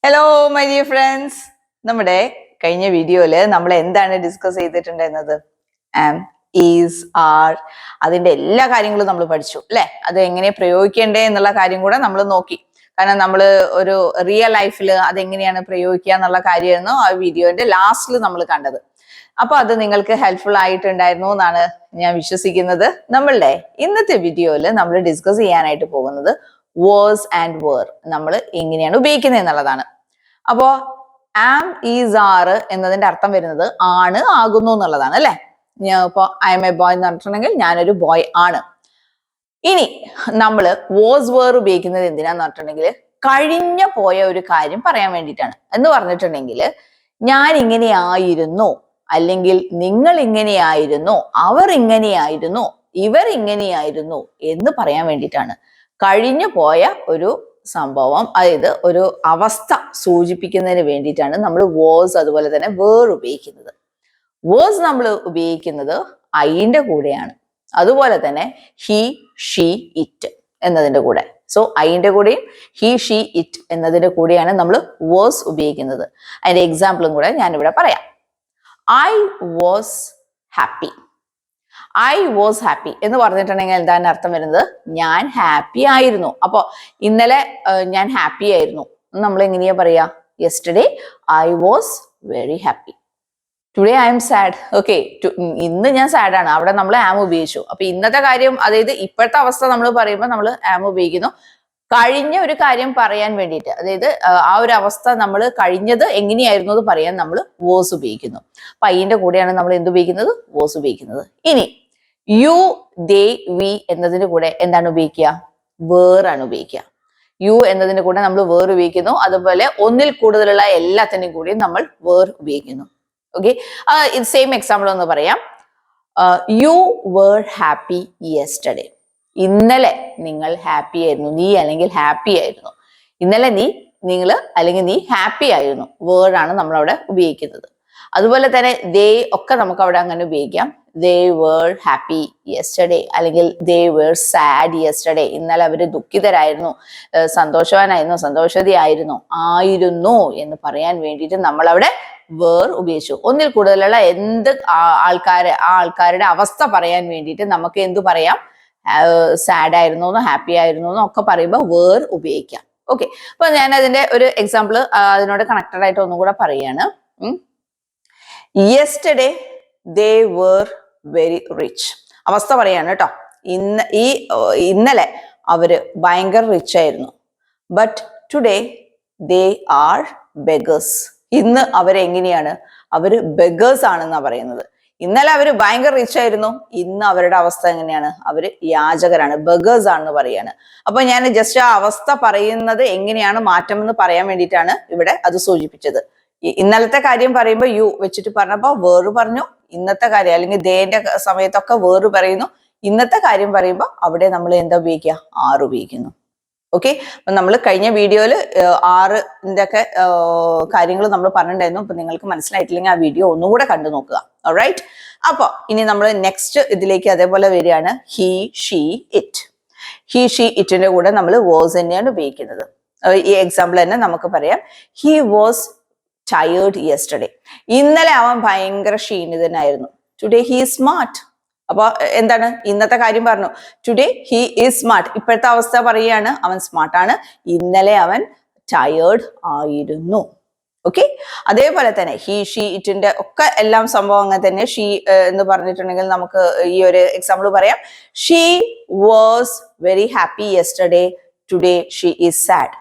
Hello my dear friends, നമ്മുടെ കഴിഞ്ഞ വീഡിയോയില് നമ്മൾ എന്താണ് ഡിസ്കസ് ചെയ്തിട്ടുണ്ടായിരുന്നത്? ആം, ഈസ്, ആർ, അതിന്റെ എല്ലാ കാര്യങ്ങളും നമ്മൾ പഠിച്ചു അല്ലെ. അത് എങ്ങനെ പ്രയോഗിക്കേണ്ടേ എന്നുള്ള കാര്യം കൂടെ നമ്മൾ നോക്കി. കാരണം നമ്മൾ ഒരു റിയൽ ലൈഫിൽ അതെങ്ങനെയാണ് പ്രയോഗിക്കുക എന്നുള്ള കാര്യമായിരുന്നു ആ വീഡിയോന്റെ ലാസ്റ്റിൽ നമ്മൾ കണ്ടത്. അപ്പൊ അത് നിങ്ങൾക്ക് ഹെൽപ്ഫുൾ ആയിട്ടുണ്ടായിരുന്നു എന്നാണ് ഞാൻ വിശ്വസിക്കുന്നത്. നമ്മളുടെ ഇന്നത്തെ വീഡിയോയില് നമ്മൾ ഡിസ്കസ് ചെയ്യാനായിട്ട് പോകുന്നത് വേഴ്സ് ആൻഡ് വേർ നമ്മൾ എങ്ങനെയാണ് ഉപയോഗിക്കുന്നത് എന്നുള്ളതാണ്. അപ്പോ ആം, ഈസ്, ആർ എന്നതിന്റെ അർത്ഥം വരുന്നത് ആണ്, ആകുന്നു എന്നുള്ളതാണ് അല്ലെ. ഞാൻ ഇപ്പൊ ഐ എം എ ബോയ് എന്ന് പറഞ്ഞിട്ടുണ്ടെങ്കിൽ ഞാനൊരു ബോയ് ആണ്. ഇനി നമ്മള് വാസ് വേർ ഉപയോഗിക്കുന്നത് എന്തിനാന്ന് പറഞ്ഞിട്ടുണ്ടെങ്കിൽ കഴിഞ്ഞ പോയ ഒരു കാര്യം പറയാൻ വേണ്ടിയിട്ടാണ്. എന്ന് പറഞ്ഞിട്ടുണ്ടെങ്കിൽ ഞാൻ ഇങ്ങനെയായിരുന്നു, അല്ലെങ്കിൽ നിങ്ങൾ ഇങ്ങനെയായിരുന്നു, അവർ ഇങ്ങനെയായിരുന്നു, ഇവർ ഇങ്ങനെയായിരുന്നു എന്ന് പറയാൻ വേണ്ടിയിട്ടാണ്. കഴിഞ്ഞു പോയ ഒരു സംഭവം, അതായത് ഒരു അവസ്ഥ സൂചിപ്പിക്കുന്നതിന് വേണ്ടിയിട്ടാണ് നമ്മൾ വാസ് അതുപോലെ തന്നെ വേർ ഉപയോഗിക്കുന്നത്. വേഴ്സ് നമ്മൾ ഉപയോഗിക്കുന്നത് ഐന്റെ കൂടെയാണ്, അതുപോലെ തന്നെ ഹി, ഷീ, ഇറ്റ് എന്നതിന്റെ കൂടെ. സോ ഐന്റെ കൂടെയും ഹി, ഷീ, ഇറ്റ് എന്നതിന്റെ കൂടെയാണ് നമ്മൾ വേഴ്സ് ഉപയോഗിക്കുന്നത്. അതിന്റെ എക്സാമ്പിളും കൂടെ ഞാനിവിടെ പറയാം. I was happy. I was happy എന്ന് പറഞ്ഞിട്ടുണ്ടെങ്കിൽ എന്താണ് അർത്ഥം വരുന്നത്? ഞാൻ ഹാപ്പി ആയിരുന്നു. അപ്പൊ ഇന്നലെ ഞാൻ ഹാപ്പി ആയിരുന്നു, നമ്മൾ എങ്ങനെയാ പറയാ? Yesterday I was very happy. Today I M sad. Okay, ഇന്ന് ഞാൻ സാഡ് ആണ്, അവിടെ നമ്മൾ ആം ഉപയോഗിച്ചു. അപ്പൊ ഇന്നത്തെ കാര്യം, അതായത് ഇപ്പോഴത്തെ അവസ്ഥ നമ്മൾ പറയുമ്പോൾ നമ്മൾ ആം ഉപയോഗിക്കുന്നു. കഴിഞ്ഞ ഒരു കാര്യം പറയാൻ വേണ്ടിയിട്ട്, അതായത് ആ ഒരു അവസ്ഥ നമ്മൾ കഴിഞ്ഞത് എങ്ങനെയായിരുന്നു എന്ന് പറയാൻ നമ്മൾ വാസ് ഉപയോഗിക്കുന്നു. അപ്പൊ അതിന്റെ കൂടെയാണ് നമ്മൾ എന്ത് ഉപയോഗിക്കുന്നത്? വാസ് ഉപയോഗിക്കുന്നത്. ഇനി യു, ദേ, വി എന്നതിന്റെ കൂടെ എന്താണ് ഉപയോഗിക്കുക? വേർ ആണ് ഉപയോഗിക്കുക. യു എന്നതിന്റെ കൂടെ നമ്മൾ വേർ ഉപയോഗിക്കുന്നു. അതുപോലെ ഒന്നിൽ കൂടുതലുള്ള എല്ലാത്തിന്റെയും കൂടി നമ്മൾ വേർ ഉപയോഗിക്കുന്നു. ഓക്കെ, സെയിം എക്സാമ്പിൾ ഒന്ന് പറയാം. You were happy yesterday. ഇന്നലെ നിങ്ങൾ ഹാപ്പി ആയിരുന്നു, നീ അല്ലെങ്കിൽ ഹാപ്പി ആയിരുന്നു. ഇന്നലെ നിങ്ങൾ അല്ലെങ്കിൽ നീ ഹാപ്പി ആയിരുന്നു. വേർഡാണ് നമ്മൾ അവിടെ ഉപയോഗിക്കുന്നത്. അതുപോലെ തന്നെ ദേ ഒക്കെ നമുക്ക് അവിടെ അങ്ങനെ ഉപയോഗിക്കാം. ദേ വേർ ഹാപ്പി യെസ്റ്റർഡേ, അല്ലെങ്കിൽ ദേ വേർ സാഡ് യെസ്റ്റർഡേ. ഇന്നലെ അവര് ദുഃഖിതരായിരുന്നു, സന്തോഷവാനായിരുന്നു, സന്തോഷവതിയായിരുന്നു, ആയിരുന്നു എന്ന് പറയാൻ വേണ്ടിയിട്ട് നമ്മൾ അവിടെ വേർ ഉപയോഗിച്ചു. ഒന്നിൽ കൂടുതലുള്ള എന്ത് ആൾക്കാരുടെ അവസ്ഥ പറയാൻ വേണ്ടിയിട്ട് നമുക്ക് എന്തു പറയാം? സാഡ് ആയിരുന്നോന്നോ ഹാപ്പി ആയിരുന്നോന്നോ ഒക്കെ പറയുമ്പോൾ വേർ ഉപയോഗിക്കാം. ഓക്കെ, അപ്പൊ ഞാൻ അതിന്റെ ഒരു എക്സാമ്പിൾ അതിനോട് കണക്റ്റഡ് ആയിട്ട് ഒന്നും കൂടെ പറയാണ്. Yesterday they were very rich. അവസ്ഥ പറയാണ് കേട്ടോ. ഇന്നലെ അവര് ഭയങ്കര റിച്ച് ആയിരുന്നു. But today they are beggars. ഇന്ന് അവരെങ്ങനെയാണ്? അവര് ബെഗേഴ്സ് ആണെന്നാ പറയുന്നത്. ഇന്നലെ അവര് ഭയങ്കര റിച്ച് ആയിരുന്നു, ഇന്ന് അവരുടെ അവസ്ഥ എങ്ങനെയാണ്? അവര് യാചകരാണ്, ബെഗേഴ്സ് ആണെന്ന് പറയാണ്. അപ്പൊ ഞാൻ ജസ്റ്റ് ആ അവസ്ഥ പറയുന്നത് എങ്ങനെയാണ് മാറ്റം എന്ന് പറയാൻ വേണ്ടിയിട്ടാണ് ഇവിടെ അത് സൂചിപ്പിച്ചത്. ഇന്നലത്തെ കാര്യം പറയുമ്പോൾ യു വെച്ചിട്ട് പറഞ്ഞപ്പോ വേറ് പറഞ്ഞു. ഇന്നത്തെ കാര്യം അല്ലെങ്കിൽ ദേന്റെ സമയത്തൊക്കെ വേറ് പറയുന്നു. ഇന്നത്തെ കാര്യം പറയുമ്പോൾ അവിടെ നമ്മൾ എന്താ ഉപയോഗിക്കുക? ആർ ഉപയോഗിക്കുന്നു. ഓക്കെ, അപ്പൊ നമ്മൾ കഴിഞ്ഞ വീഡിയോയിൽ ആറിന്റെ ഒക്കെ കാര്യങ്ങൾ നമ്മൾ പറഞ്ഞിട്ടുണ്ടായിരുന്നു. അപ്പൊ നിങ്ങൾക്ക് മനസ്സിലായിട്ടില്ലെങ്കിൽ ആ വീഡിയോ ഒന്നുകൂടെ കണ്ടു നോക്കുക. ഓൾറൈറ്റ്, അപ്പൊ ഇനി നമ്മൾ നെക്സ്റ്റ് ഇതിലേക്ക് അതേപോലെ വരികയാണ്. He, she, it. He, she, ഇറ്റിന്റെ കൂടെ നമ്മൾ വാസ് തന്നെയാണ് ഉപയോഗിക്കുന്നത്. ഈ എക്സാമ്പിൾ തന്നെ നമുക്ക് പറയാം. He was tired yesterday. ഇന്നലെ അവൻ ഭയങ്കര ക്ഷീണിതനായിരുന്നു. Today he is smart. അപ്പൊ എന്താണ്? ഇന്നത്തെ കാര്യം പറഞ്ഞു. Today he is smart. ഇപ്പോഴത്തെ അവസ്ഥ പറയുകയാണ്, അവൻ സ്മാർട്ടാണ്. ഇന്നലെ അവൻ ടയേർഡ് ആയിരുന്നു. ഓക്കെ, അതേപോലെ തന്നെ ഹി, ഷീ, ഇറ്റിന്റെ ഒക്കെ എല്ലാം സംഭവം അങ്ങനെ തന്നെ. ഷീ എന്ന് പറഞ്ഞിട്ടുണ്ടെങ്കിൽ നമുക്ക് ഈ ഒരു എക്സാമ്പിൾ പറയാം. She was very happy yesterday, today she is sad.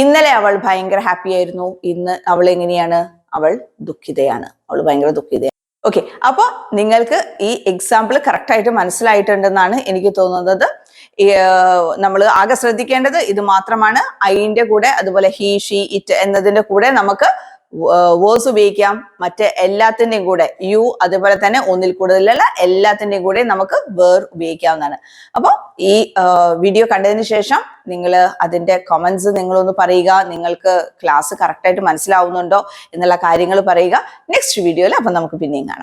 ഇന്നലെ അവൾ ഭയങ്കര ഹാപ്പി ആയിരുന്നു, ഇന്ന് അവൾ എങ്ങനെയാണ്? അവൾ ദുഃഖിതയാണ്, അവൾ ഭയങ്കര ദുഃഖിതയാണ്. ഓക്കെ, അപ്പൊ നിങ്ങൾക്ക് ഈ എക്സാമ്പിൾ കറക്റ്റ് ആയിട്ട് മനസ്സിലായിട്ടുണ്ടെന്നാണ് എനിക്ക് തോന്നുന്നത്. നമ്മൾ ആകെ ശ്രദ്ധിക്കേണ്ടത് ഇത് മാത്രമാണ്. ഐന്റെ കൂടെ അതുപോലെ ഹി, ഷീ, ഇറ്റ് എന്നതിന്റെ കൂടെ നമുക്ക് വേഴ്സ് ഉപയോഗിക്കാം. മറ്റേ എല്ലാത്തിന്റെയും കൂടെ യു, അതുപോലെ തന്നെ ഒന്നിൽ കൂടുതലുള്ള എല്ലാത്തിന്റെയും കൂടെ നമുക്ക് വേർ ഉപയോഗിക്കാവുന്നതാണ്. അപ്പൊ ഈ വീഡിയോ കണ്ടതിന് ശേഷം നിങ്ങൾ അതിന്റെ കമന്റ്സ് നിങ്ങളൊന്ന് പറയുക. നിങ്ങൾക്ക് ക്ലാസ് കറക്റ്റ് ആയിട്ട് മനസ്സിലാവുന്നുണ്ടോ എന്നുള്ള കാര്യങ്ങൾ പറയുക. നെക്സ്റ്റ് വീഡിയോയിൽ അപ്പൊ നമുക്ക് പിന്നെയും കാണാം.